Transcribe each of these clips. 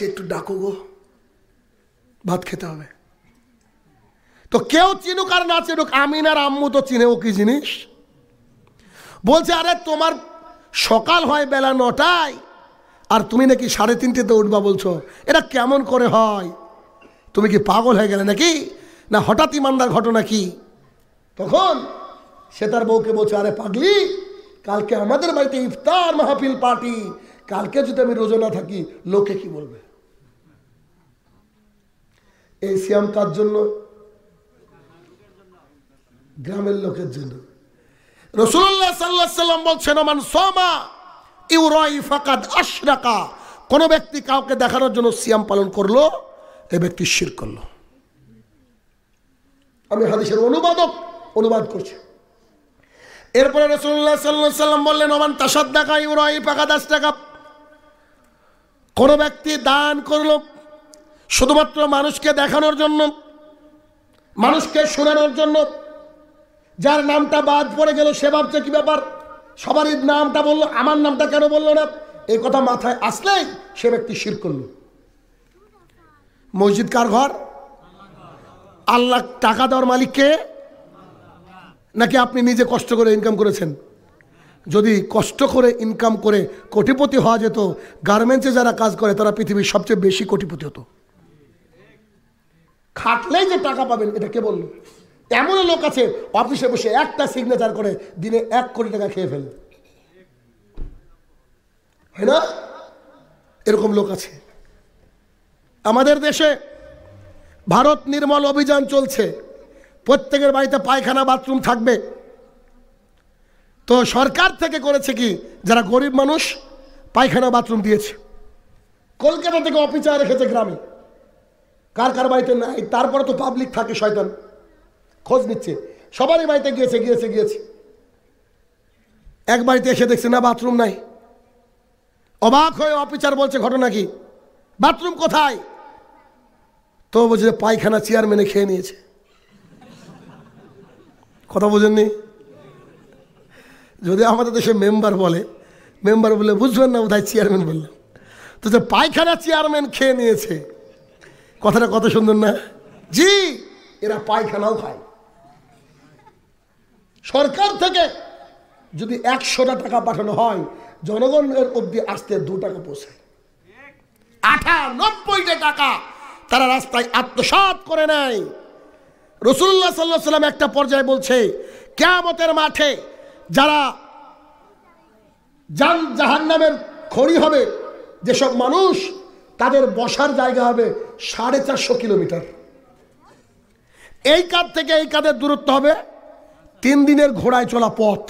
মানুষকে একটু ডাকো গো, ভাত খেতে হবে। তো কেউ চিনুক আর না চিনুক, আমিন আর আম্মু তো চিনে ও কি জিনিস। বলছে আরে তোমার সকাল হয় বেলা 9টায় আর তুমি নাকি 3:30তে উঠবা বলছো, এটা কেমন করে হয়? তুমি কি পাগল হয়ে গেলে নাকি, না হঠাৎ ইমানদার ঘটনা কি? তখন সে তার বউকে বলছে আরে পাগলি, কালকে আমাদের বাড়িতে ইফতার মাহফিল পার্টি, কালকে যদি আমি রোজা না থাকি লোকে কি বলবে? এই সিয়াম কার জন্য? গ্রামের লোকের জন্য। রাসূলুল্লাহ সাল্লাল্লাহু আলাইহি ওয়াসাল্লাম বলছেন মান সামা ইউরাই ফাকাদ আশরাকা, কোন ব্যক্তি কাউকে দেখানোর জন্য সিয়াম পালন করলো, এই ব্যক্তি শিরক করলো। আমি হাদিসের অনুবাদ করছি। এরপরে রাসূলুল্লাহ সাল্লাল্লাহু আলাইহি ওয়াসাল্লাম বললেন মান তাসাদদাকা ইউরাই ফাকাদ আশরাকা, কোন ব্যক্তি দান করলো শুধুমাত্র মানুষকে দেখানোর জন্য, মানুষকে শোনানোর জন্য, যার নামটা বাদ পড়ে গেল সে ভাবছে কি ব্যাপার, সবারই নামটা বললো, আমার নামটা কেন বললো না, এই কথা মাথায় আসলেই সে ব্যক্তি শিরক করলো। মসজিদ কার ঘর? আল্লাহ। টাকা দেওয়ার মালিক কে? নাকি আপনি নিজে কষ্ট করে ইনকাম করেছেন? যদি কষ্ট করে ইনকাম করে কোটিপতি হওয়া যেত, গার্মেন্টসে যারা কাজ করে তারা পৃথিবীর সবচেয়ে বেশি কোটিপতি হতো। খাটলেই যে টাকা পাবেন এটা কে বললো? এমন লোক আছে অফিসে বসে একটা সিগনেচার করে দিনে 1 কোটি টাকা খেয়ে ফেলে, হয় না? এরকম লোক আছে আমাদের দেশে। ভারত নির্মল অভিযান চলছে, প্রত্যেকের বাড়িতে পায়খানা বাথরুম থাকবে। তো সরকার থেকে করেছে কি, যারা গরিব মানুষ পায়খানা বাথরুম দিয়েছে। কলকাতা থেকে অফিসার রেখেছে গ্রামে, কার কার বাড়িতে নাই। তারপরে তো পাবলিক থাকে শয়তান, খোঁজ নিচ্ছে, সবারই বাড়িতে গিয়েছে। এক বাড়িতে এসে দেখছে না বাথরুম নাই। অবাক হয়ে অফিসার বলছে ঘটনা কি, বাথরুম কোথায়? তো বলছে পায়খানা চেয়ারম্যানে খেয়ে নিয়েছে। কথা বোঝেননি? যদি আমাদের দেশে মেম্বার বলে বুঝবেন না, বোধহয় চেয়ারম্যান বললাম। তো যে পায়খানা চেয়ারম্যান খেয়ে নিয়েছে, কথাটা কত সুন্দর না? জি, এরা পায়খানাও খায়। সরকার থেকে যদি 100টা টাকা পাঠানো হয়, জনগণের অবধি আসতে 2 টাকা পৌঁছায়। 98টা টাকা তারা রাস্তায় আত্মসাৎ করে নেয়। রাসূলুল্লাহ সাল্লাল্লাহু আলাইহি ওয়াসাল্লাম একটা পর্যায়ে বলছে কিয়ামতের মাঠে যারা জাহান্নামের খড়ি হবে, যেসব মানুষ, তাদের বসার জায়গা হবে 450 কিলোমিটার। এই কাঁধ থেকে এই কাঁধের দূরত্ব হবে 3 দিনের ঘোড়ায় চলা পথ।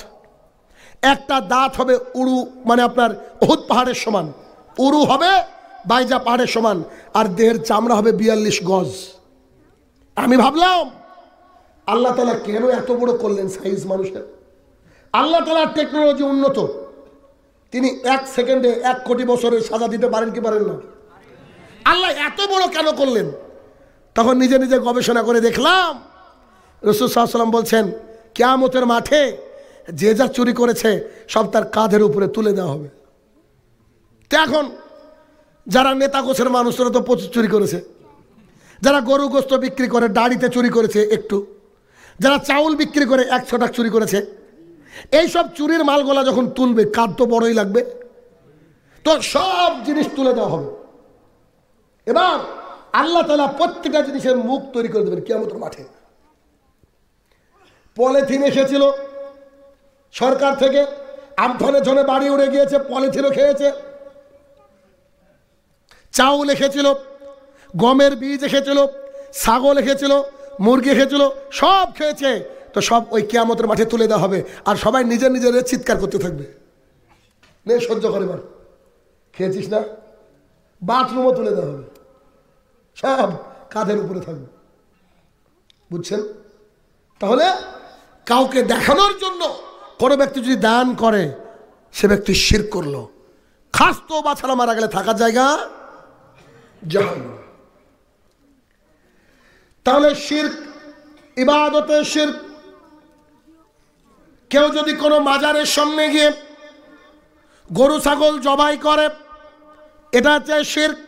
একটা দাঁত হবে উরু, মানে আপনার উহুদ পাহাড়ের সমান, উরু হবে বাইজা পাহাড়ের সমান, আর দেহের চামড়া হবে 42 গজ। আমি ভাবলাম আল্লাহ তাআলা কেন এত বড় করলেন সাইজ মানুষের? আল্লাহ তাআলার টেকনোলজি উন্নত, তিনি 1 সেকেন্ডে 1 কোটি বছরের সাজা দিতে পারেন কি পারেন না? আল্লাহ এত বড় কেন করলেন? তখন নিজে নিজে গবেষণা করে দেখলাম রাসূল সাল্লাল্লাহু আলাইহি ওয়াসাল্লাম বলছেন কিয়ামতের মাঠে যে যা চুরি করেছে সব তার কাঁধের উপরে তুলে দেওয়া হবে। তো এখন যারা নেতা গোছের মানুষরা তো প্রচুর চুরি করেছে, যারা গরু গোস্ত বিক্রি করে দাড়িতে চুরি করেছে একটু, যারা চাউল বিক্রি করে 100 টাকা চুরি করেছে, এইসব চুরির মালগুলা যখন তুলবে কাঁধ তো বড়ই লাগবে, তো সব জিনিস তুলে দেওয়া হবে। এবার আল্লাহ তাআলা প্রত্যেকটা জিনিসের মুখ তৈরি করে দেবেন কিয়ামতের মাঠে। পলিথিন এসেছিল সরকার থেকে, আমফানের জন্য বাড়ি উড়ে গিয়েছে, পলিথিনও খেয়েছে। চাউল এসেছিল, গমের বীজ এসেছিল, ছাগল এসেছিল, মুরগি এসেছিল, সব খেয়েছে। তো সব ওই কিয়ামতের মাঠে তুলে দেওয়া হবে, আর সবাই নিজের নিজের চিৎকার করতে থাকবে, নে সহ্য করে বার, খেয়েছিস না? বাথরুমও তুলে দেওয়া হবে, সব কাঁধের উপরে থাকবে। বুঝছেন? তাহলে কাউকে দেখানোর জন্য কোনো ব্যক্তি যদি দান করে, সে ব্যক্তি শিরক করলো। খাস তওবা ছাড়া মারা গেলে থাকার জায়গা জাহান্নাম। তাহলে শিরক, ইবাদতে শিরক। কেউ যদি কোনো মাজারের সামনে গিয়ে গরু ছাগল জবাই করে, এটা হচ্ছে শিরক।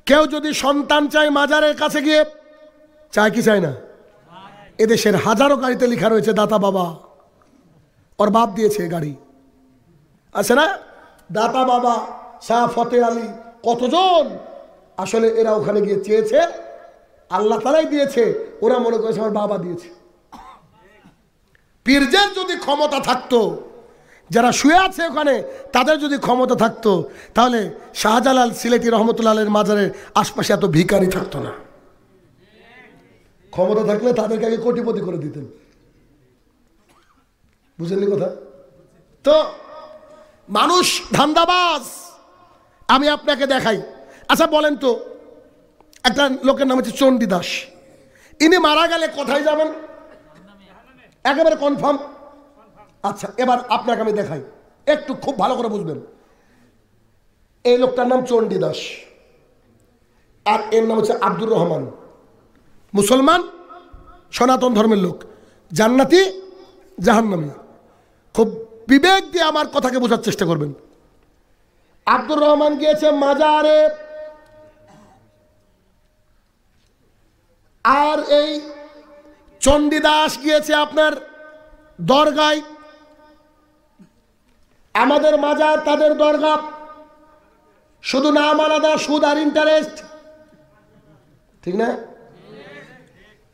কেউ যদি সন্তান চায় মাজারের কাছে গিয়ে, চায় কি চায় না? এদেশের হাজারো গাড়িতে লেখা রয়েছে দাতা বাবা, ওর বাপ দিয়েছে গাড়ি, আছে না? দাতা বাবা, শাহ ফতে আলী, কতজন আসলে এরা ওখানে গিয়ে চেয়েছে, আল্লাহ তাআলাই দিয়েছে, ওরা মনে করেছে আমার বাবা দিয়েছে। পীরদের যদি ক্ষমতা থাকতো, যারা শুয়ে আছে ওখানে তাদের যদি ক্ষমতা থাকতো, তাহলে শাহজালাল সিলেটি রহমতুল্লাহের মাজারের আশপাশে এত ভিখারি থাকতো না। ক্ষমতা থাকলে তাদেরকে আগে কোটিপতি করে দিতেন। বুঝেননি কথা? তো মানুষ ধান্দাবাজ। আমি আপনাকে দেখাই। আচ্ছা বলেন তো, একটা লোকের নাম হচ্ছে চণ্ডীদাস, ইনি মারা গেলে কোথায় যাবেন? একেবারে কনফার্ম। আচ্ছা এবার আপনাকে আমি দেখাই, একটু খুব ভালো করে বুঝবেন। এই লোকটার নাম চণ্ডীদাস, আর এর নাম হচ্ছে আব্দুর রহমান। মুসলমান, সনাতন ধর্মের লোক, জান্নাতি জাহান্নামী। খুব বিবেক দিয়ে আমার কথাকে বোঝার চেষ্টা করবেন। আব্দুর রহমান গিয়েছে মাজারে, আর এই চণ্ডীদাস গিয়েছে আপনার দরগায়। আমাদের মাজার তাদের দরগা, শুধু নাম আলাদা, সুদ আর ইন্টারেস্ট, ঠিক না?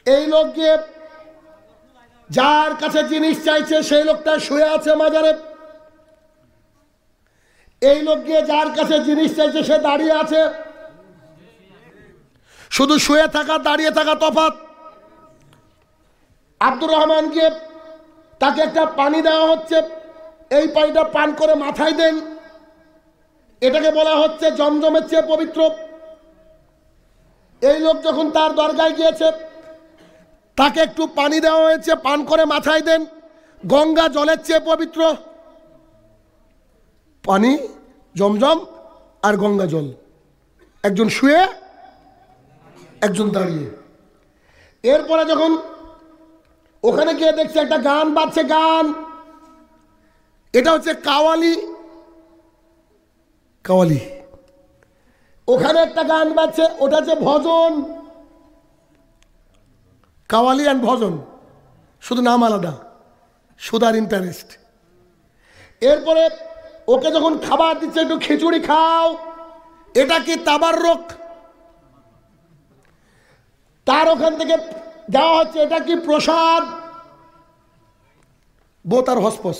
এই লোক গিয়ে যার কাছে জিনিস চাইছে সেই লোকটা শুয়ে আছে মাজারে। এই লোক গিয়ে যার কাছে জিনিস চাইছে সে দাঁড়িয়ে আছে। শুধু শুয়ে থাকা দাঁড়িয়ে থাকা তফাৎ। আব্দুর রহমান গিয়ে তাকে একটা পানি দেওয়া হচ্ছে, এই পানিটা পান করে মাথায় দেন, এটাকে বলা হচ্ছে জমজমের চেয়ে পবিত্র। এই লোক যখন তার দরগায় গিয়েছে, তাকে একটু পানি দেওয়া হয়েছে, পান করে মাথায় দেন, গঙ্গা জলের চেয়ে পবিত্র। পানি, জমজম আর গঙ্গা জল, একজন শুয়ে একজন দাঁড়িয়ে। এরপরে যখন ওখানে গিয়ে দেখছে একটা গান বাজছে, গান, এটা হচ্ছে কাওয়ালি। কাওয়ালি, ওখানে একটা গান বাজছে, ওটা হচ্ছে ভজন। কাওয়ালি অ্যান্ড ভজন, শুধু নাম আলাদা, সুদ আর ইন্টারেস্ট। এরপরে ওকে যখন খাবার দিচ্ছে, একটু খিচুড়ি খাও, এটা কি তাবাররুক? তার ওখান থেকে দেওয়া হচ্ছে, এটা কি প্রসাদ? বোত আর হসপস,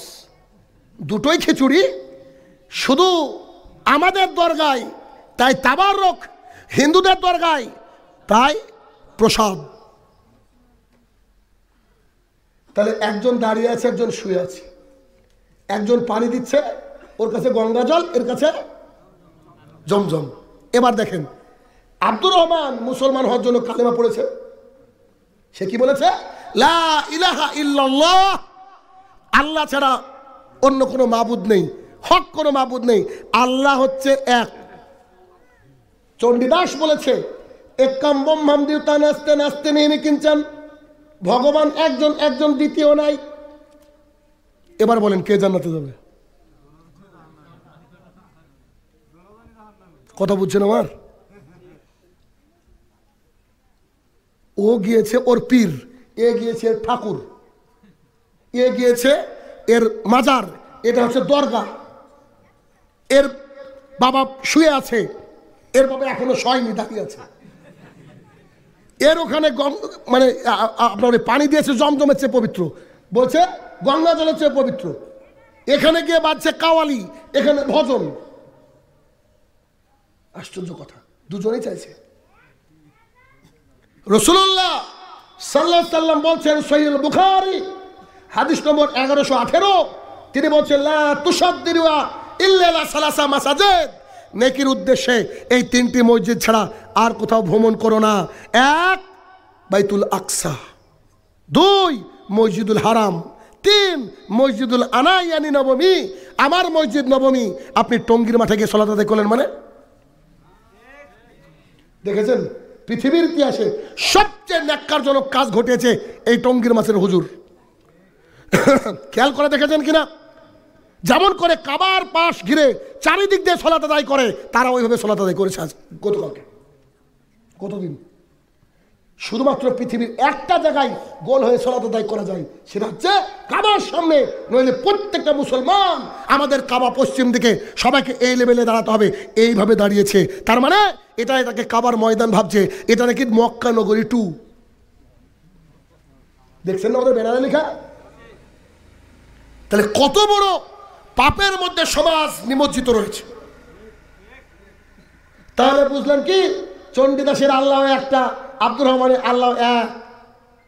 দুটোই খিচুড়ি, শুধু আমাদের দরগায় তাই তাবাররুক, হিন্দুদের দরগায় তাই প্রসাদ। তাহলে একজন দাঁড়িয়ে আছে, একজন শুয়ে আছে, একজন পানি দিচ্ছে, ওর কাছে গঙ্গা জল, এর কাছে জমজম। এবার দেখেন, আব্দুর রহমান মুসলমান হওয়ার জন্য কালেমা পড়েছে। সে কি বলেছে? লা ইলাহা ইল্লাল্লাহ, আল্লাহ ছাড়া অন্য কোনো মাবুদ নেই, হক কোনো মাবুদ নেই, আল্লাহ হচ্ছে এক। চণ্ডীদাস বলেছে একাম ব্রহ্মাম দ্বিতীয় নাস্তে নাস্তে নিয়ে কিঞ্চন, ভগবান একজন, একজন দ্বিতীয় নাই। এবার বলেন কে জান্নাতে যাবে? কথা বুঝছেন আমার? ও গিয়েছে ওর পীর, এ গিয়েছে ঠাকুর, এ গিয়েছে এর মাজার, এটা হচ্ছে দরগা। এর বাবা শুয়ে আছে, এর বাবা এখনো শয়নি, দাঁড়িয়ে আছে। এর ওখানে মানে আপনার পানি দিয়েছে জমজমের চেয়ে পবিত্র, বলছে গঙ্গা জলের চেয়ে পবিত্র। এখানে গিয়ে বাজছে কাওয়ালি, এখানে ভজন। আশ্চর্য কথা, দুজনেই চাইছে। রাসূলুল্লাহ সাল্লাল্লাহু আলাইহি সাল্লাম বলছেন, সহিহ বুখারী হাদিস নম্বর 1118, তিনি বলছেন লা তুসাদ্দিরু ইল্লা লা সালাসা মাসাজিদ, নেকির উদ্দেশ্যে এই তিনটি মসজিদ ছাড়া আর কোথাও ভ্রমণ করো না। এক, বাইতুল আকসা; দুই, মসজিদুল হারাম; তিন, মসজিদুল আনায়ানি নবমী, আমার মসজিদ নবমী। আপনি টঙ্গীর মাঠে গিয়ে সালাত আদায় করলেন মানে? দেখেছেন পৃথিবীর ইতিহাসে সবচেয়ে ন্যাক্কারজনক কাজ ঘটেছে এই টঙ্গীর মাছের হুজুর। খেয়াল করে দেখেছেন কিনা? যেমন করে কাবার পাশ ঘিরে চারিদিক দিয়ে সালাত আদায় করে, তারা ওইভাবে সালাত আদায় করেছে আজ গতকালকে। কতদিন? শুধুমাত্র পৃথিবীর একটা জায়গায় গোল হয়ে সালাত আদায় করা যায়, সেটা হচ্ছে কাবার সামনে। নইলে প্রত্যেকটা মুসলমান আমাদের কাবা পশ্চিম দিকে, সবাইকে এই লেভেলে দাঁড়াতে হবে, এইভাবে দাঁড়িয়েছে। তার মানে এটাকে কাবার ময়দান ভাবছে, এটা নাকি মক্কা নগরী 2। দেখছেন না ওদের ব্যানারে লেখা? তাহলে কত বড় পাপের মধ্যে সমাজ নিমজ্জিত রয়েছে। তাহলে বুঝলেন কি, চণ্ডীদাসের আল্লাহ একটা, আব্দুর রহমানের আল্লাহ এক।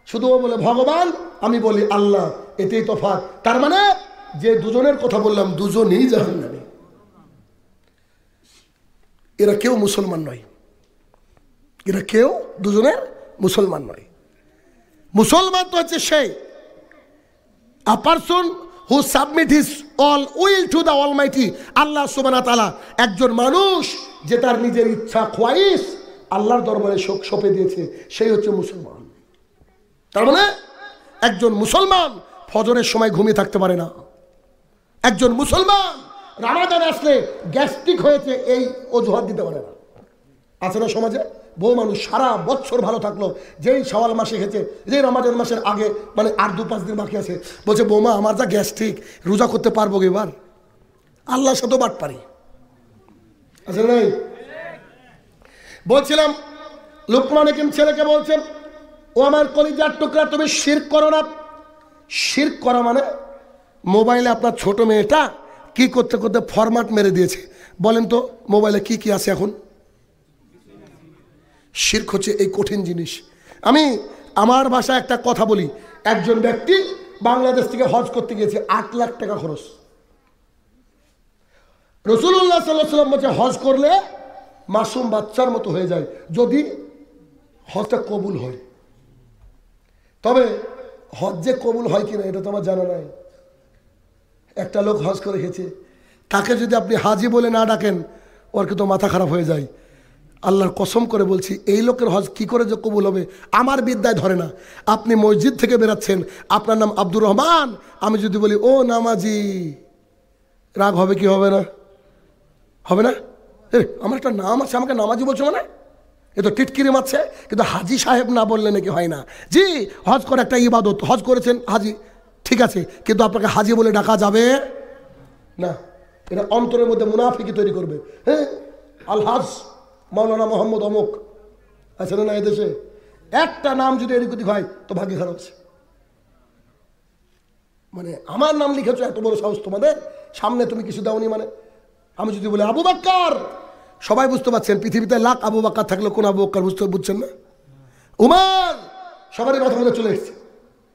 শুধু ও বলে ভগবান, আমি বলি আল্লাহ, এতেই তফাৎ। তার মানে যে দুজনের কথা বললাম, দুজনেই জাহান্নামী। এরা কেউ মুসলমান নয়, এরা কেউ দুজনের মুসলমান নয়। মুসলমান তো হচ্ছে সেই a person who submit his all will to the Almighty, আল্লাহ সুবহানাহু ওয়া তাআলা। একজন মানুষ যে তার নিজের ইচ্ছা খোয়াইশ আল্লাহর দরবারে সঁপে দিয়েছে, সেই হচ্ছে মুসলমান। তার মানে একজন মুসলমান ফজরের সময় ঘুমিয়ে থাকতে পারে না। একজন মুসলমান রমাদান আসলে গ্যাস্ট্রিক হয়েছে এই অজুহাত দিতে পারে না। আছে না সমাজে? বউ মানুষ সারা বছর ভালো থাকলো, যেই শাওয়াল মাসে খেয়েছে, যেই রমাদান মাসের আগে মানে আর 2-5 দিন বাকি আছে, বলছে বৌমা আমার যা গ্যাস্ট্রিক, রোজা করতে পারবো এবার? আল্লাহর সাথে বাট পারি আছে নাই? বলছিলাম লুকমান হাকিম ছেলেকে বলছেন, ও আমার কলিজার টুকরা, তুমি শিরক করো না। শিরক করা মানে মোবাইলে আপনার ছোট মেয়েটা কি করতে করতে ফরম্যাট মেরে দিয়েছে। বলেন তো মোবাইলে কি কি আছে এখন? শিরক হচ্ছে এই কঠিন জিনিস। আমি আমার ভাষায় একটা কথা বলি, একজন ব্যক্তি বাংলাদেশ থেকে হজ করতে গিয়েছে, 8 লাখ টাকা খরচ। রাসূলুল্লাহ সাল্লাল্লাহু আলাইহি ওয়াসাল্লাম বলছে হজ করলে মাসুম বাচ্চার মতো হয়ে যায়, যদি হজটা কবুল হয়। তবে হজ যে কবুল হয় কিনা এটা তো আমার জানা নাই। একটা লোক হজ করে গেছে, তাকে যদি আপনি হাজি বলে না ডাকেন, ওর কিন্তু মাথা খারাপ হয়ে যায়। আল্লাহর কসম করে বলছি, এই লোকের হজ কি করে যে কবুল হবে আমার বিদ্যায় ধরে না। আপনি মসজিদ থেকে বেরাচ্ছেন, আপনার নাম আব্দুর রহমান, আমি যদি বলি ও নামাজি, রাগ হবে কি হবে না? হবে না? আমার একটা নাম আছে, আমাকে নামাজি বলছো মানে? এ তো টিটকিরি মারছে। কিন্তু হাজি সাহেব না বললে নাকি হয় না। জি, হজ করে একটা ইবাদত, হজ করেছেন হাজি, ঠিক আছে, কিন্তু আপনাকে হাজি বলে ডাকা যাবে না। এটা অন্তরের মধ্যে মুনাফিকি তৈরি করবে। হ্যাঁ, আলহাজ মাওলানা মোহাম্মদ অমুক আছে না এদেশে, একটা নাম যদি এদিক ওদিক হয় তো ভাগ্য খারাপ আছে। মানে আমার নাম লিখেছো, এত বড় সাহস তোমাদের, সামনে তুমি কিছু দাওনি মানে? আমি যদি বলি আবু বকর, সবাই বুঝতে পারছেন পৃথিবীতে লাখ আবু বকর থাকলে কোন আবু বকর বুঝছেন না? উমর, সবারই মাথা মধ্যে চলে এসছে।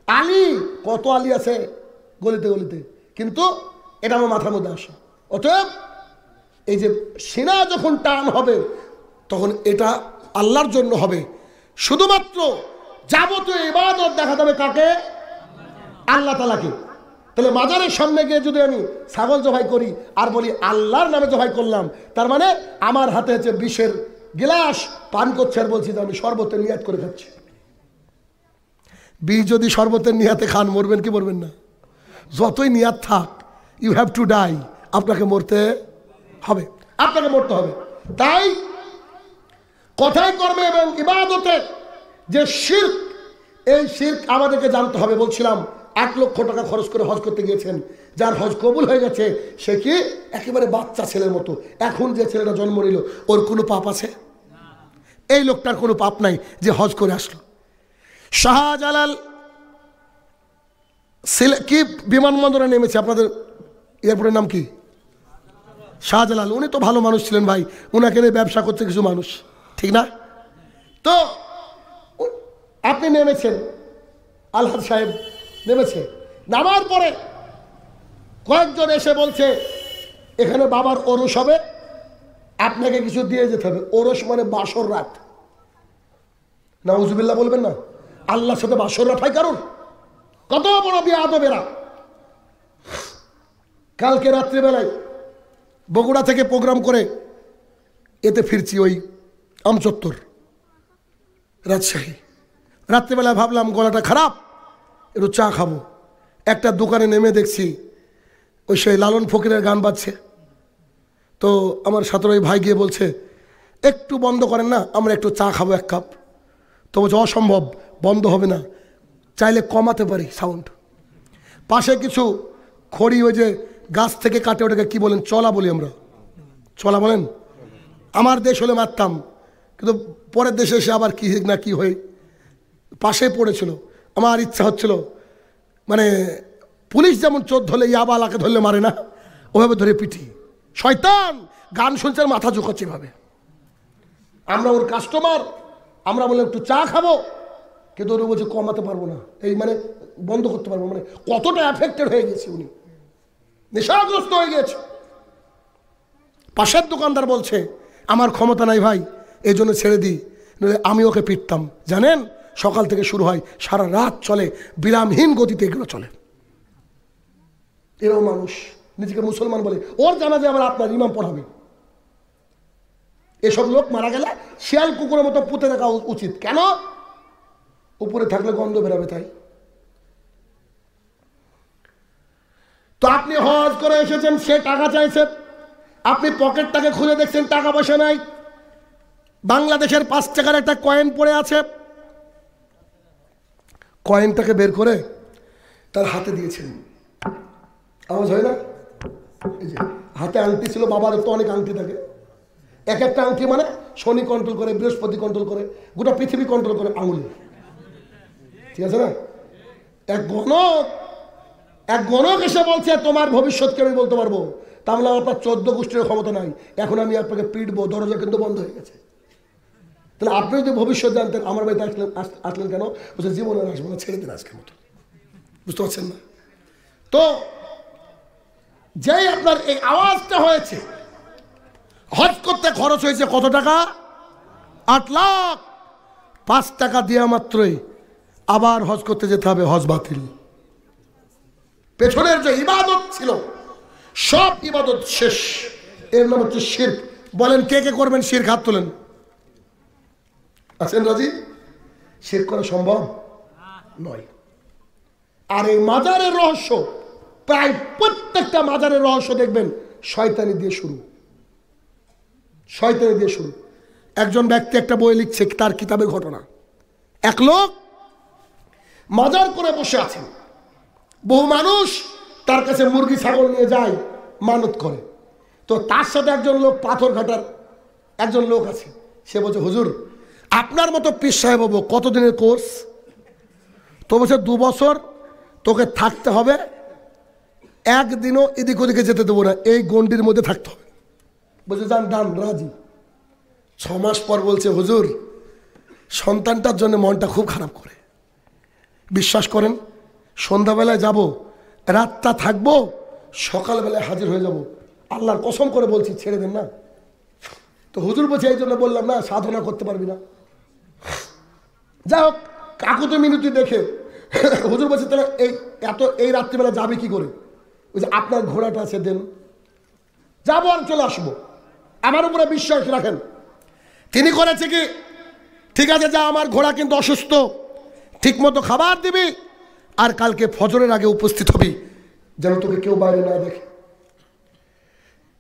আলী, কত আলী আছে গলিতে গলিতে, কিন্তু এটা আমার মাথার মধ্যে আসে। অতএব এই যে সিনা যখন টান হবে, তখন এটা আল্লাহর জন্য হবে। শুধুমাত্র যাবতীয় ইবাদত দেখা যাবে কাকে? আল্লাহ তাআলাকে। তাহলে মাজারের সামনে গিয়ে যদি আমি ছাগল জবাই করি আর বলি আল্লাহর নামে জবাই করলাম, তার মানে আমার হাতে হচ্ছে বিষের গ্লাস পান করছে আর বলছি যে আমি শরবতের নিয়াত করে খাচ্ছি। বিষ যদি শরবতের নিয়াতে খান, মরবেন কি মরবেন না? যতই নিয়াত থাক, ইউ হ্যাভ টু ডাই, আপনাকে মরতে হবে, আপনাকে মরতে হবে। তাই কথায় কর্মে এবং ইবাদতে যে শিরক, এই শিরক আমাদেরকে জানতে হবে। বলছিলাম 1 লক্ষ টাকা খরচ করে হজ করতে গিয়েছেন, যার হজ কবুল হয়ে গেছে, সে কি একেবারে বাচ্চা ছেলের মতো। এখন যে ছেলেটা জন্ম নিল, ওর কোনো পাপ আছে? এই লোকটার কোনো পাপ নাই যে হজ করে আসলো। শাহজালাল কি বিমানবন্দরে নেমেছে, আপনাদের এয়ারপোর্টের নাম কি? শাহজালাল। উনি তো ভালো মানুষ ছিলেন ভাই, উনাকে নিয়ে ব্যবসা করছে কিছু মানুষ, ঠিক না? তো আপনি নেমেছেন, আলহাজ সাহেব নেমেছে, নামার পরে কয়েকজন এসে বলছে এখানে বাবার ওরস হবে, আপনাকে কিছু দিয়ে যেতে হবে। ওরস মানে বাসর রাত। নাউজুবিল্লাহ বলবেন না? আল্লাহর সাথে বাসর রাত হয় কারণ? কত বড় বিয়াদবেরা। কালকে রাত্রিবেলায় বগুড়া থেকে প্রোগ্রাম করে এতে ফিরছি, ওই আমচত্বর রাজশাহী। রাত্রিবেলায় ভাবলাম গলাটা খারাপ, একটু চা খাবো। একটা দোকানে নেমে দেখছি ওই সেই লালন ফকিরের গান বাজছে। তো আমার সাথে ওই ভাই গিয়ে বলছে, একটু বন্ধ করেন না, আমরা একটু চা খাবো 1 কাপ। তো বলছে অসম্ভব, বন্ধ হবে না, চাইলে কমাতে পারি সাউন্ড। পাশে কিছু খড়ি ওই যে গাছ থেকে কাটে, ওটাকে কি বলেন, চলা বলি আমরা, চলা বলেন। আমার দেশ হলে মারতাম, কিন্তু পরের দেশে এসে আবার কি না কি হয়ে পাশে পড়েছিল। আমার ইচ্ছা হচ্ছিল, মানে পুলিশ যেমন চোর ধরলে ইয়াবালাকে ধরলে মারে না, ওভাবে ধরে পিটি। শয়তান গান শুনছে, মাথা ঝুঁকাচ্ছে ভাবে। আমরা ওর কাস্টমার, আমরা বললাম একটু চা খাবো, কিন্তু ওরা বলছে কমাতে পারবো না, এই মানে বন্ধ করতে পারবো। মানে কতটা অ্যাফেক্টেড হয়ে গেছে, উনি নেশাগ্রস্ত হয়ে গেছে। পাশের দোকানদার বলছে আমার ক্ষমতা নাই ভাই, এই জন্য ছেড়ে দিই, আমি ওকে পিটতাম। জানেন, সকাল থেকে শুরু হয়, সারা রাত চলে, বিরামহীন গতিতে এগুলো চলে। এরাও মানুষ, নিজেকে মুসলমান বলে, ওর জানা যায় আবার আপনার ইমাম পড়াবে। এসব লোক মারা গেলে শিয়াল কুকুরের মতো পুঁতে রাখা উচিত। কেন? উপরে থাকলে গন্ধ বেরাবে তাই। তো আপনি হজ করে এসেছেন, সে টাকা চাইছে, আপনি পকেটটাকে খুলে দেখছেন টাকা পয়সা নাই, বাংলাদেশের 5 টাকার একটা কয়েন পড়ে আছে, কয়েনটাকে বের করে তার হাতে দিয়েছেন। আওয়াজ হয় না? এই যে হাতে আংটি ছিল, বাবার তো অনেক আংটি থাকে, এক একটা আংটি মানে শনি কন্ট্রোল করে, বৃহস্পতি কন্ট্রোল করে, গোটা পৃথিবী কন্ট্রোল করে আঙুলে, ঠিক আছে না? এক গণক এসে বলছে তোমার ভবিষ্যৎকে আমি বলতে পারবো। তা বলে আপনার 14 গোষ্ঠীর ক্ষমতা নাই, এখন আমি আপনাকে পিটবো, দরজা কিন্তু বন্ধ হয়ে গেছে। তাহলে আপনি যদি ভবিষ্যৎ জানতেন, আমার বাড়িতে আসলেন কেন? বলছে জীবনে আসবো না, ছেড়ে দিন আজকের মতো। বুঝতে পারছেন না? তো যেই আপনার এই আওয়াজটা হয়েছে, হজ করতে খরচ হয়েছে কত টাকা? 8 লাখ। 5 টাকা দেওয়া মাত্রই আবার হজ করতে যেতে হবে, হজ বাতিল। পেছনের যে ইবাদত ছিল সব ইবাদত শেষ। এর নাম হচ্ছে শিরক। বলেন কে কে করবেন শিরক? হাত তোলেন। আছেন রাজি? শিরক করা সম্ভব নয়। আর এই মাজারের রহস্য, প্রায় প্রত্যেকটা মাজারের রহস্য দেখবেন শয়তানি দিয়ে শুরু, শয়তানি দিয়ে শুরু। একজন ব্যক্তি একটা বই লিখছে, তার কিতাবের ঘটনা। এক লোক মাজার করে বসে আছেন, বহু মানুষ তার কাছে মুরগি ছাগল নিয়ে যায়, মানত করে। তো তার সাথে একজন লোক, পাথর ঘাটার একজন লোক আছে, সে বলছে হুজুর আপনার মতো পীর সাহেব হবো, কতদিনের কোর্স? তো বলছে 2 বছর, তোকে থাকতে হবে, একদিনও এদিক ওদিকে যেতে দেবো না, এই গন্ডির মধ্যে থাকতে হবে। বলছে যান, ডান, রাজি। 6 মাস পর বলছে হুজুর সন্তানটার জন্য মনটা খুব খারাপ করে, বিশ্বাস করেন সন্ধ্যাবেলায় যাব, রাতটা থাকবো, সকালবেলায় হাজির হয়ে যাব, আল্লাহর কসম করে বলছি, ছেড়ে দেন না। তো হুজুর বলছে এই জন্য বললাম না, সাধনা করতে পারবি না। যাই হোক, কাকুতি মিনতি দেখে হুজুর বলছে তাহলে এই রাত্রিবেলা যাবে কি করে? ওই যে আপনার ঘোড়াটা আছে, দেন, যাবো আর চলে আসবো, আমার উপরে বিশ্বাস রাখেন। তিনি করেছে কি, ঠিক আছে যা, আমার ঘোড়া কিন্তু অসুস্থ, ঠিক মতো খাবার দিবি, আর কালকে ফজরের আগে উপস্থিত হবি, যেন তোকে কেউ বাইরে না দেখে।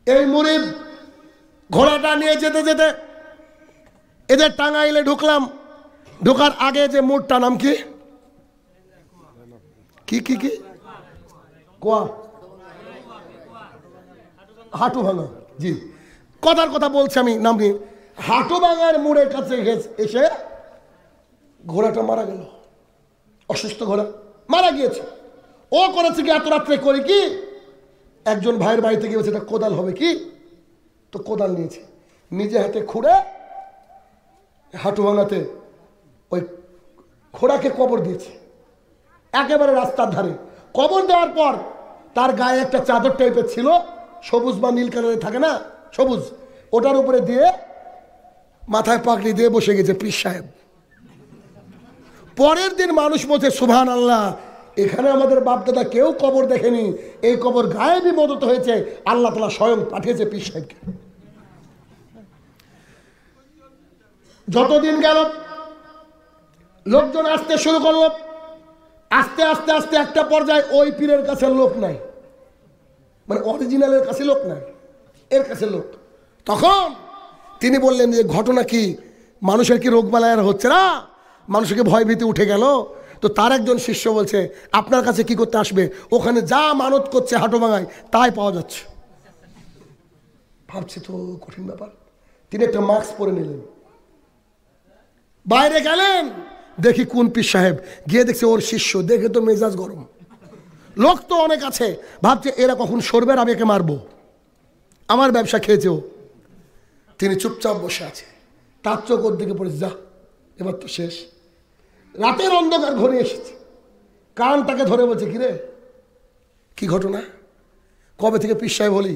এই মুরিদ ঘোড়াটা নিয়ে যেতে যেতে এদের টাঙ্গাইলে ঢুকলাম। ঢোকার আগে যে মোড়টা, নাম কি কি কি কি কোয়া, হাঁটু ভাঙা। জি, কথার কথা বলছি আমি, নাম নিয়ে। হাঁটু ভাঙার মোড়ের কাছে এসে ঘোড়াটা মারা গেল। অসুস্থ ঘোড়া মারা গিয়েছে। ও করেছে কি, এত রাত্রে করি কি, একজন ভাইয়ের বাড়িতে গিয়েছে, এটা কোদাল হবে কি, তো কোদাল নিয়েছে, নিজে হাতে খুঁড়ে হাঁটু ভাঙাতে ওই ঘোড়াকে কবর দিয়েছে, একেবারে রাস্তার ধারে। কবর দেওয়ার পর তার গায়ে একটা চাদর টাইপের ছিল, সবুজ বা নীল কালারে থাকে না, সবুজ, ওটার উপরে দিয়ে মাথায় পাগড়ি দিয়ে বসে গেছে পীর সাহেব। পরের দিন মানুষ বলছে সুবহানাল্লাহ, এখানে আমাদের বাপদাদা কেউ কবর দেখেনি, এই কবর গায়েবী মদত হয়েছে, আল্লাহ তাআলা স্বয়ং পাঠিয়েছে পীর সাহেবকে। যতদিন গেল লোকজন আসতে শুরু করলো, আস্তে আস্তে আস্তে একটা পর্যায়ে ওই পীরের কাছে লোক নাই, মানে অরিজিনালের কাছে লোক নাই, এর কাছে লোক। তখন তিনি বললেন যে ঘটনা কি, মানুষের কি রোগবালাই আর হচ্ছে না, মানুষকে ভয়ভীতি উঠে গেল। তো তার একজন শিষ্য বলছে আপনার কাছে কি করতে আসবে, ওখানে যা মানত করছে হাটুভাঙায় তাই পাওয়া যাচ্ছে। ভাবছি তো কঠিন ব্যাপার। তিনি একটা মাস্ক পরে নিলেন, বাইরে গেলেন, দেখি কোন পীর সাহেব, গিয়ে দেখছে ওর শিষ্য, দেখে তো মেজাজ গরম। লোক তো অনেক আছে, ভাবছে এরা কখন সরবে আর আমি একে মারবো, আমার ব্যবসা খেয়েছে ও। তিনি চুপচাপ বসে আছে, তার চোখ ওর দিকে পড়েছে, যা এবার তো শেষ। রাতের অন্ধকার ঘনিয়ে এসেছে, কানটাকে ধরে বলছে কিরে কি ঘটনা, কবে থেকে পীর সাহেব হলি?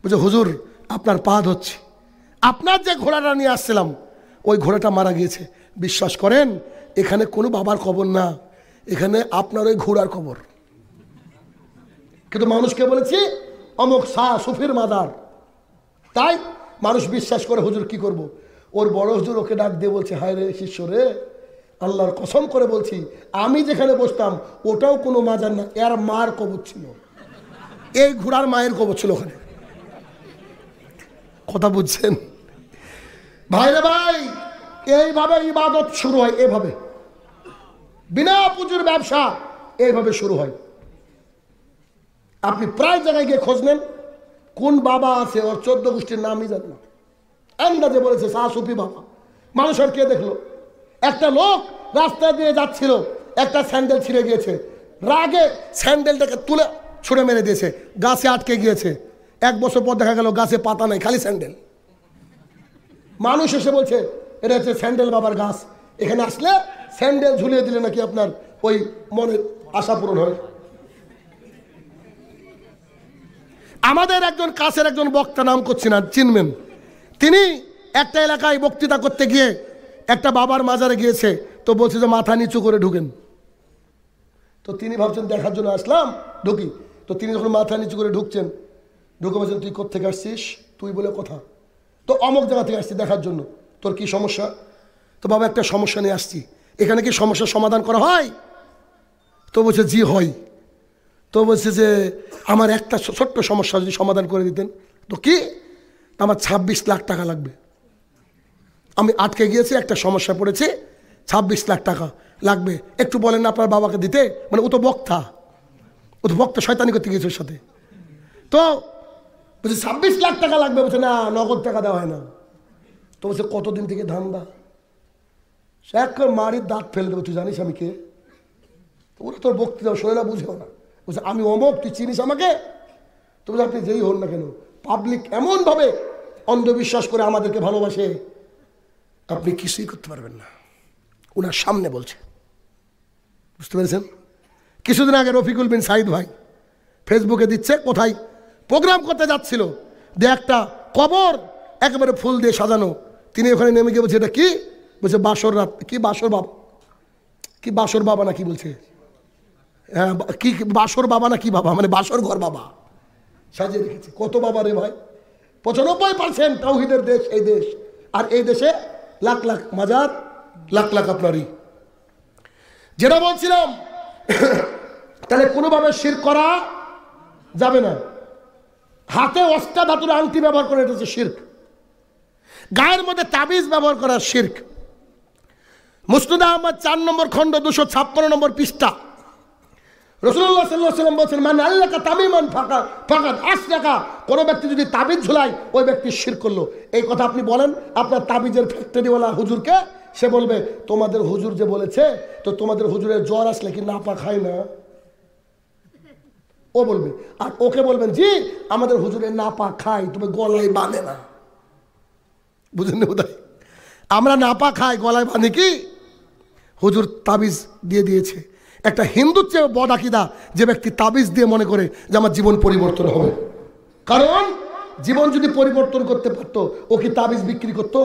বলছে হুজুর আপনার পা ধরছে, আপনার যে ঘোড়াটা নিয়ে আসছিলাম ওই ঘোড়াটা মারা গিয়েছে। বিশ্বাস করেন এখানে কোনো বাবার কবর না, এখানে আপনার ওই ঘোড়ার কবর। কিন্তু মানুষকে বলেছি অমুক শাহ সুফির মাদার, তাই মানুষ বিশ্বাস করে। হুজুর কি করব? ওর বড় হুজুর ওকে ডাক দিয়ে বলছে হায় রে শিষ্য রে, আল্লাহর কসম করে বলছি আমি যেখানে বসতাম ওটাও কোনো মাজার না, এর মার কবর ছিল, এই ঘোড়ার মায়ের কবর ছিল ওখানে। কথা বুঝছেন ভাইরে ভাই? এইভাবে ইবাদত শুরু হয়, এভাবে বিনা পুঁজির ব্যবসা এইভাবে শুরু হয়। আপনি প্রায় জায়গায় গিয়ে খোঁজ নেন, কোন বাবা আছে ওর 14 গোষ্ঠীর নামই জান না, আন্দাজে বলেছে শাহ সুফি বাবা। মানুষ আর কে দেখলো? একটা লোক রাস্তা দিয়ে যাচ্ছিল, একটা স্যান্ডেল ছিঁড়ে গিয়েছে, রাগে স্যান্ডেলটাকে তুলে ছুঁড়ে মেরে দিয়েছে, গাছে আটকে গিয়েছে। 1 বছর পর দেখা গেল গাছে পাতা নাই, খালি স্যান্ডেল। মানুষ এসে বলছে এটা হচ্ছে স্যান্ডেল বাবার গাছ, এখানে আসলে স্যান্ডেল ঝুলিয়ে দিলে নাকি আপনার ওই মনের আশা পূরণ হয়। আমাদের একজন কাছের একজন বক্তা, নাম করছি না, চিনবেন, তিনি একটা এলাকায় বক্তৃতা করতে গিয়ে একটা বাবার মাজারে গিয়েছে, তো বলছে যে মাথা নিচু করে ঢুকেন। তো তিনি ভাবছেন দেখার জন্য আসলাম, ঢুকি। তো তিনি যখন মাথা নিচু করে ঢুকছেন, ঢুকে বলছেন তুই কোত্থেকে আসছিস? তুই বলে কথা। তো অমুক জায়গা থেকে আসছি দেখার জন্য, তোর কি সমস্যা? তো বাবা একটা সমস্যা নিয়ে আসছি, এখানে কি সমস্যার সমাধান করা হয়? তো বলছে জি হয়। তো বলছে যে আমার একটা ছোট্ট সমস্যা যদি সমাধান করে দিতেন। তো কি? আমার 26 লাখ টাকা লাগবে, আমি আটকে গিয়েছি, একটা সমস্যা পড়েছে, 26 লাখ টাকা লাগবে, একটু বলেন না আপনার বাবাকে দিতে। মানে ও তো বক্তা, শয়তানি করতে গিয়েছে ওর সাথে। তো বলছে 26 লাখ টাকা লাগবে। বলছে না নগদ টাকা দেওয়া হয় না। তো বলছে কতদিন থেকে ধান্দা? সে এক মারির দাঁত ফেলে দেবো, তুই জানিস আমি কে? ওরা তোর বক্তৃতা শোনে না, বুঝেও না। বলছে আমি অমুক, তুই চিনিস আমাকে? তো বলছে আপনি যেই হন না কেন, পাবলিক এমনভাবে অন্ধবিশ্বাস করে আমাদেরকে ভালোবাসে, আপনি কিছুই করতে পারবেন না। ওনার সামনে বলছে, বুঝতে পেরেছেন? কিছুদিন আগে রফিকুল বিন সাইদ ভাই ফেসবুকে দিচ্ছে, কোথায় প্রোগ্রাম করতে যাচ্ছিল, যে একটা কবর একেবারে ফুল দিয়ে সাজানো, তিনি ওখানে নেমে গিয়ে বলছে এটা কি? বলছে বাসর রাত। কি বাসর বাবা? কি বাসর বাবা না কি বলছে? হ্যাঁ কি বাসর বাবা না কি বাবা, মানে বাসর ঘর বাবা সাজিয়ে রেখেছে। কত বাবা রে ভাই? 95% তাওহীদের দেশ এই দেশ, আর এই দেশে লাখ লাখ মাজার, লাখ লাখ আপনারই। যেটা বলছিলাম, তাহলে কোনোভাবে শিরক করা যাবে না। হাতে অষ্টাধাতুর আংটি ব্যবহার করে, এটা হচ্ছে শিরক। গায়ের মধ্যে তাবিজ ব্যবহার করা শিরক। মুসনাদ আহমদ 4 নম্বর খণ্ড 256 নম্বর পৃষ্ঠা, রাসূলুল্লাহ সাল্লাল্লাহু আলাইহি ওয়াসাল্লাম বলেছেন মান আল্লাকা তামিমান ফাকাদ আশরাকা, কোন ব্যক্তি যদি তাবিজ ঝুলায় ওই ব্যক্তি শিরক করলো। এই কথা আপনি বলেন আপনার তাবিজের ফ্যাক্টরিওয়ালা হুজুরকে, সে বলবে তোমাদের হুজুর যে বলেছে, তো তোমাদের হুজুরের জ্বর আসলে কি নাপা খায় না? ও বলবে। আর ওকে বলবেন জি আমাদের হুজুরের নাপা খায়, তবে গলায় বাঁধে না। বুঝেন না বোধহয়? আমরা নাপা খাই, গলায় বাঁধে কি? হুজুর তাবিজ দিয়ে দিয়েছে। একটা হিন্দুর চেয়ে বদ আকীদা যে ব্যক্তি তাবিজ দিয়ে মনে করে যে আমার জীবন পরিবর্তন হবে। কারণ জীবন যদি পরিবর্তন করতে পারতো, ও কি তাবিজ বিক্রি করতো?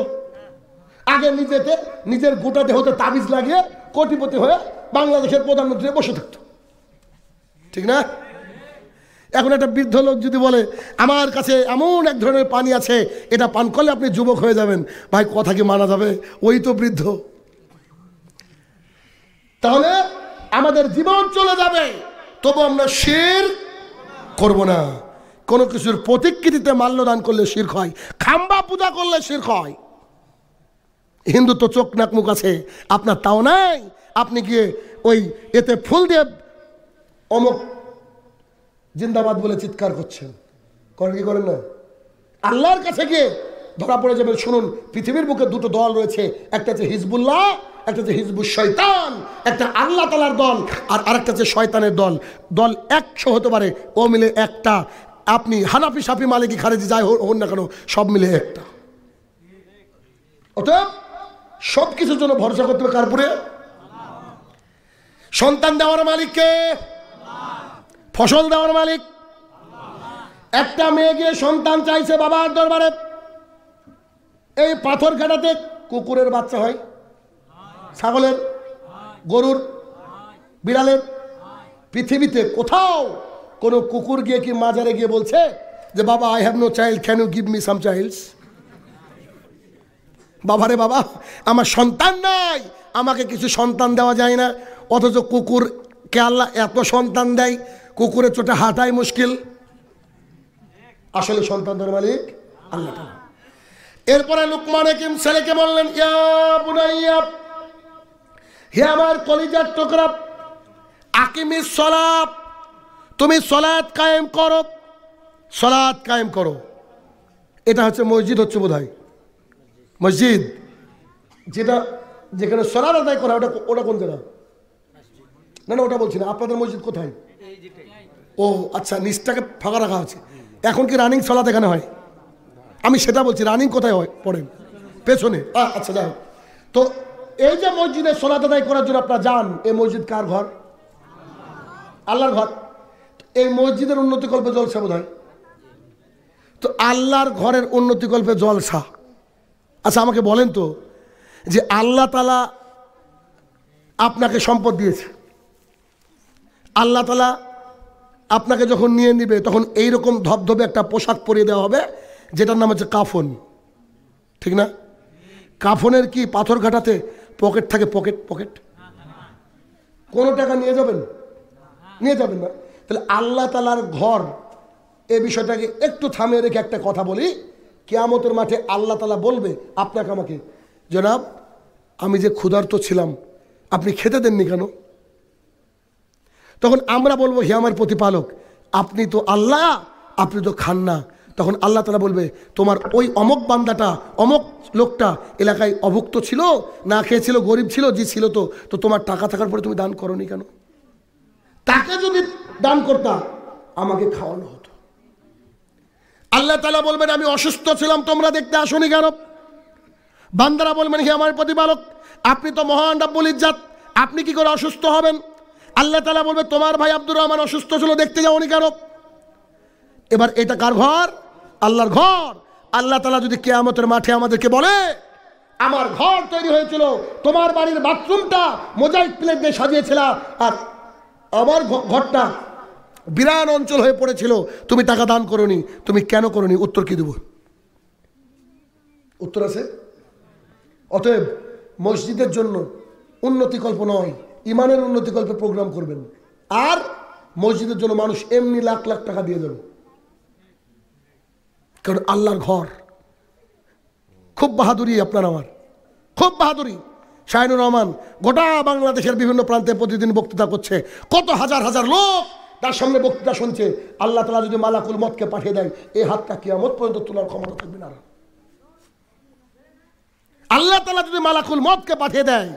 আগে নিজের গোটা দেহতে তাবিজ লাগিয়ে কোটিপতি হয়ে বাংলাদেশের প্রধানমন্ত্রী বসে থাকতো, ঠিক না? এখন একটা বৃদ্ধ লোক যদি বলে আমার কাছে এমন এক ধরনের পানি আছে, এটা পান করলে আপনি যুবক হয়ে যাবেন, ভাই কথা কি মানা যাবে? ওই তো বৃদ্ধ। তাহলে আমাদের জীবন চলে যাবে, তবু আমরা শিরক করব না। কোনো কিছুর প্রতিকৃতিতে মাল্যদান করলে শিরক হয়, খাম্বা পূজা করলে শিরক হয়। হিন্দু তো চোখ নাক মুখ আছে, আপনার তাও নাই। আপনি গিয়ে ওই এতে ফুল দিয়ে অমুক জিন্দাবাদ বলে চিৎকার করছেন, করেন কি করেন না? আল্লাহর কাছে গিয়ে ধরা পড়ে যাবেন। শুনুন, পৃথিবীর বুকে দুটো দল রয়েছে, একটা হচ্ছে হিজবুল্লাহ, একটা হচ্ছে হিজবুল শয়তান। একটা আল্লাহ তাআলার দল আর আরেকটা হচ্ছে শয়তানের দল। দল 100 হতে পারে, ও মিলে একটা। আপনি হানাফি, শাফি, মালিকি, খারেজি যাই হন না কেন, সব মিলে একটা। অতএব সব কিছুর জন্য ভরসা করতে হবে কার উপরে? সন্তান দেওয়ার মালিককে, ফসল দেওয়ার মালিক। একটা মেয়ে গিয়ে সন্তান চাইছে বাবার দরবারে। এই পাথর ঘাটাতে কুকুরের বাচ্চা হয়, ছাগলের, গরুর, বিড়ালের। পৃথিবীতে কোথাও কোনো কুকুর গিয়ে কি মাজারে গিয়ে বলছে যে বাবা I have no child, can you give me some childs? বাবারে বাবা, আমার সন্তান নাই, আমাকে কিছু সন্তান দেওয়া যায় না। অথচ কুকুরকে আল্লাহ এত সন্তান দেয়, কুকুরের চোটে হাঁটাই মুশকিল। আসলে সন্তানের মালিক আল্লাহ তাআলা। এরপরে লুকমান হাকিম ছেলেকে বললেন, ইয়া বুনাইয়া, হে আমার কলিজার টুকরা, আকিমিস সালাত, তুমি সালাত কায়েম করো, সালাত কায়েম করো। এটা হচ্ছে মসজিদ, হচ্ছে বোধহয় মসজিদ, যেটা যেখানে সালাত আদায় করা। ওটা কোন জায়গা? না না, ওটা বলছি না। আপনাদের মসজিদ কোথায়? ও আচ্ছা, নিচটাকে ফাঁকা রাখা আছে। এখন কি রানিং সালাত এখানে হয়? আমি সেটা বলছি, রানিং কোথায় হয় পড়েন? পেছনে। আচ্ছা, যাই হোক। তো এই যে মসজিদে সালাত আদায় করার জন্য আপনারা যান, এই মসজিদ কার ঘর? আল্লাহর ঘর। এই মসজিদের উন্নতিকল্পে জলসা বোধ হয়। তো আল্লাহর ঘরের উন্নতিকল্পে জলসা। আচ্ছা, আমাকে বলেন তো, যে আল্লাহ তাআলা আপনাকে সম্পদ দিয়েছে, আল্লাহ তাআলা আপনাকে যখন নিয়ে নিবে তখন এইরকম ধবধবে একটা পোশাক পরিয়ে দেওয়া হবে, যেটার নাম হচ্ছে কাফন, ঠিক না? কাফনের কি পাথর ঘাটাতে পকেট থাকে? পকেট কোনো টাকা নিয়ে যাবেন? নিয়ে যাবেন না। তাহলে আল্লাহ তাআলার ঘর, এই বিষয়টাকে একটু থামিয়ে রেখে একটা কথা বলি। কিয়ামতের মাঠে আল্লাহ তাআলা বলবে আপনাকে আমাকে, জনাব আমি যে ক্ষুধার্ত ছিলাম আপনি খেতে দেননি কেন? তখন আমরা বলবো, হে আমার প্রতিপালক, আপনি তো আল্লাহ, আপনি তো খান না। তখন আল্লাহ তাআলা বলবে, তোমার ওই অমক বান্দাটা, অমক লোকটা এলাকায় অভুক্ত ছিল, না খেয়েছিল, গরিব ছিল, যে ছিল তো তোমার টাকা থাকার পরে তুমি দান করনি কেন? তাকে যদি দান করতাম আমাকে খাওয়ানো হতো। আল্লাহ তাআলা বলবেন, আমি অসুস্থ ছিলাম, তোমরা দেখতে আসোনি কেন? বান্দারা বলবেন, হে আমার প্রতিপালক, আপনি তো মহান রব্বুল ইজ্জত, আপনি কি করে অসুস্থ হবেন? আল্লাহ তাআলা বলবে, তোমার ভাই আব্দুর রহমান অসুস্থ ছিল, দেখতে যাওনি কেন? এবার এটা কার ঘর? আল্লাহর ঘর। আল্লাহ তাআলা যদি কিয়ামতের মাঠে আমাদেরকে বলে, আমার ঘর তৈরি হয়েছিল, তোমার বাড়ির বাথরুমটা মোজাইক প্লেট দিয়ে সাজিয়েছিল, আর আমার ঘরটা বিরান অঞ্চল হয়ে পড়েছিল, তুমি টাকা দান করনি, তুমি কেন করনি? উত্তর কি দেব? উত্তর আছে? অতএব মসজিদের জন্য উন্নতিকল্প নয়, ইমানের উন্নতিকল্পে প্রোগ্রাম করবেন। আর মসজিদের জন্য মানুষ এমনি লাখ লাখ টাকা দিয়ে যাবে, কারণ আল্লাহর ঘর। খুব বাহাদুরি আপনার আমার, খুব বাহাদুরি। শাহিনুর রহমান গোটা বাংলাদেশের বিভিন্ন প্রান্তে প্রতিদিন বক্তৃতা করছে, কত হাজার হাজার লোক তার সামনে বক্তৃতা শুনছে। আল্লাহ তাআলা যদি মালাকুল মতকে পাঠিয়ে দেয়, এই হাতটা কিয়ামত পর্যন্ত তোলার ক্ষমতা থাকবে না। আল্লাহ তাআলা যদি মালাকুল মতকে পাঠিয়ে দেয়,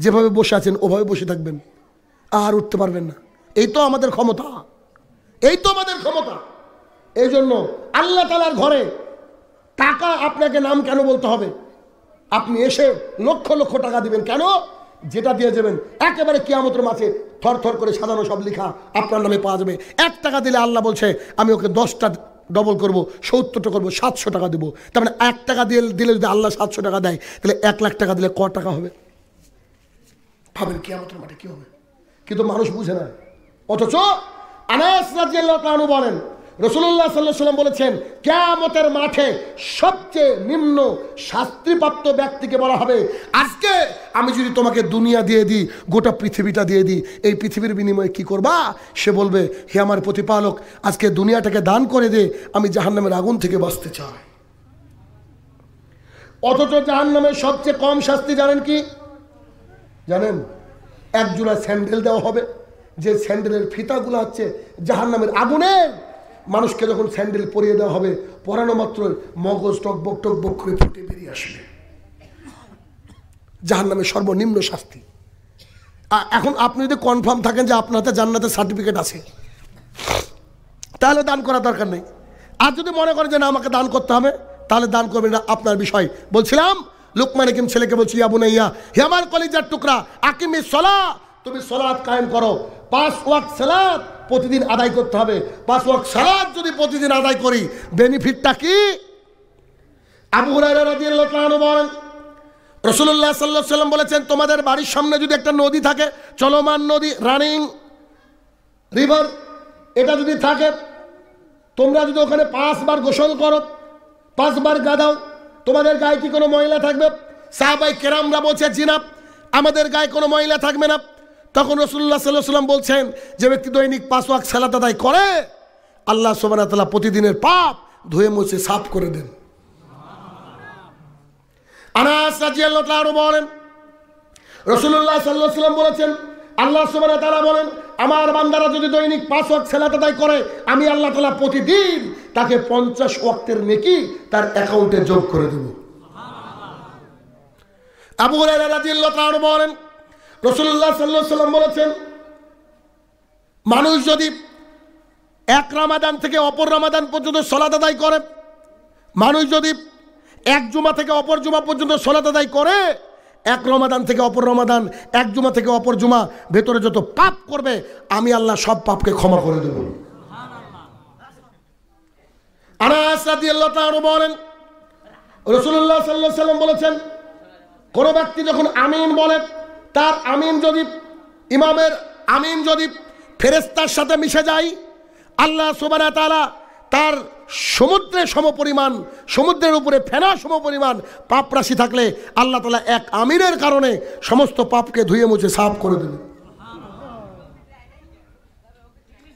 যেভাবে বসে আছেন ওভাবে বসে থাকবেন, আর উঠতে পারবেন না। এই তো আমাদের ক্ষমতা, এই তো আমাদের ক্ষমতা। এই জন্য আল্লাহ তাআলার ঘরে টাকা আপনাকে নাম কেন বলতে হবে? আপনি এসে লক্ষ লক্ষ টাকা দিবেন কেন? যেটা দিয়ে যাবেন একেবারে কিয়ামতের মাঠে থর থর করে সাজানো সব লেখা আপনার নামে পাওয়া যাবে। 1 টাকা দিলে আল্লাহ বলছে আমি ওকে 10টা ডবল করবো, 70টা করবো, 700 টাকা দেবো। তার মানে 1 টাকা দিলে যদি আল্লাহ 700 টাকা দেয়, তাহলে 1 লাখ টাকা দিলে কত টাকা হবে? ভাবেন কিয়ামতের মাঠে কি হবে। কিন্তু মানুষ বুঝে না। অথচ আনাস রাদিয়াল্লাহু তাআলা বলেন, রাসূলুল্লাহ সাল্লাল্লাহু আলাইহি ওয়াসাল্লাম বলেছেন কিয়ামতের মাঠে সবচেয়ে নিম্ন শাস্তিপ্রাপ্ত ব্যক্তিকে বলা হবে, আজকে আমি যদি তোমাকে দুনিয়া দিয়ে দিই, গোটা পৃথিবীটা দিয়ে দিই, এই পৃথিবীর বিনিময়ে কি করবা? সে বলবে, হে আমার প্রতিপালক, আজকে দুনিয়াটাকে দান করে দে, আমি জাহান্নামের আগুন থেকে বাঁচতে চাই। অথচ জাহান্নামের সবচেয়ে কম শাস্তি জানেন কি? জানেন? এক জোড়া স্যান্ডেল দেওয়া হবে, যে স্যান্ডেলের ফিতাগুলো হচ্ছে জাহান্নামের আগুনের। মানুষকে যখন স্যান্ডেল পরিয়ে দেওয়া হবে, পরানো মাত্র মগজ টকবক টকবক করে ফুটে বেরিয়ে আসবে। জাহান্নামের সর্বনিম্ন শাস্তি। এখন আপনি যদি কনফার্ম থাকেন যে আপনার হাতে জান্নাতের সার্টিফিকেট আছে, তাহলে দান করার দরকার নেই। আর যদি মনে করেন যে না আমাকে দান করতে হবে, তাহলে দান করবেন, না আপনার বিষয়। বলছিলাম লুকমান হাকিম ছেলেকে বলছি, ইয়া বুনাইয়া, হে আমার কলিজার টুকরা, আকিমিস সালাহ, তুমি সালাত কায়েম করো। 5 ওয়াক্ত সালাত প্রতিদিন আদায় করতে হবে। 5 ওয়াক্ত সালাত যদি প্রতিদিন আদায় করি, বেনিফিটটা কি? আবু হুরায়রা রাদিয়াল্লাহু তাআলা আনহু বলেন, রাসূলুল্লাহ সাল্লাল্লাহু আলাইহি ওয়াসাল্লাম বলেছেন, তোমাদের বাড়ির সামনে যদি একটা নদী থাকে, চলমান নদী, রানিং রিভার, এটা যদি থাকে, তোমরা যদি ওখানে 5 বার গোসল করো, 5 বার গা দাও, তোমাদের গায়ে কি কোনো ময়লা থাকবে? সাহাবায়ে কেরামরা বলছে, জি না, আমাদের গায়ে কোনো ময়লা থাকবে না। তখন রাসূলুল্লাহ সাল্লাল্লাহু আলাইহি ওয়াসাল্লাম বলছেন, যে ব্যক্তি দৈনিক 5 ওয়াক্ত সালাত আদায় করে, আল্লাহ সুবহানাহু ওয়া তাআলা প্রতিদিনের পাপ ধুয়ে মুছে সাফ করে দেন। আনাস রাদিয়াল্লাহু তাআলা বলেন, রাসূলুল্লাহ সাল্লাল্লাহু আলাইহি ওয়াসাল্লাম বলেছেন, আল্লাহ সুবহানাহু ওয়া তাআলা বলেন, আমার বান্দারা যদি দৈনিক 5 ওয়াক্ত সালাত আদায় করে, আমি আল্লাহ তাআলা প্রতিদিন তাকে 50 ওয়াক্তের নেকি তার অ্যাকাউন্টে যোগ করে দেব। আবু হুরায়রা রাদিয়াল্লাহু তাআলা বলেন, রাসূলুল্লাহ সাল্লাল্লাহু আলাইহি ওয়াসাল্লাম বলেছেন, মানুষ যদি এক রমাদান থেকে অপর রমাদান পর্যন্ত সালাত আদায় করে, মানুষ যদি এক জুমা থেকে অপর জুমা পর্যন্ত সালাত আদায় করে, এক রমাদান থেকে অপর রমাদান, এক জুমা থেকে অপর জুমা, ভেতরে যত পাপ করবে আমি আল্লাহ সব পাপকে ক্ষমা করে দেব। আনাস রাদিয়াল্লাহু তাআলা বলেন, রাসূলুল্লাহ সাল্লাল্লাহু আলাইহি ওয়াসাল্লাম বলেছেন, কোন ব্যক্তি যখন আমিন বলে, তার আমিন যদি, ইমামের আমিন যদি ফেরেশতার সাথে মিশে যায়, আল্লাহ সুবহানাহু ওয়া তাআলা তার সমুদ্রের সমপরিমাণ, সমুদ্রের উপরে ফেনা সমপরিমাণ পাপ রাশি থাকলে আল্লাহ তাআলা এক আমিনের কারণে সমস্ত পাপকে ধুয়ে মুছে সাফ করে দেবেন।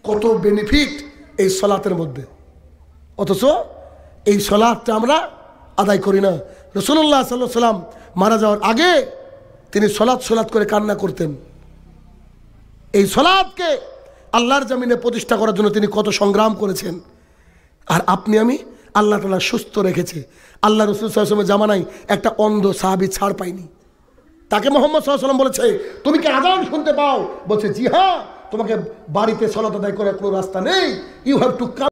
কত বেনিফিট এই সালাতের মধ্যে, অথচ এই সালাতটা আমরা আদায় করি না। রাসূলুল্লাহ সাল্লাল্লাহু আলাইহি ওয়াসাল্লাম মারা যাওয়ার আগে তিনি সালাত করে কান্না করতেন। এই সালাতকে আল্লাহর জমিনে প্রতিষ্ঠা করার জন্য তিনি কত সংগ্রাম করেছেন। আর আপনি আমি আল্লাহ তাআলা সুস্থ রেখেছে। আল্লাহ রাসূল সাল্লাল্লাহু আলাইহি ওয়াসাল্লামের জামানায় একটা অন্ধ সাহাবী ছাড় পায়নি। তাকে মুহাম্মদ সাল্লাল্লাহু আলাইহি ওয়াসাল্লাম বলেছে, তুমি কি আযান শুনতে পাও? বলছে, জি হ্যাঁ। তোমাকে বাড়িতে সালাত আদায় করার কোনো রাস্তা নেই, ইউ হ্যাভ টু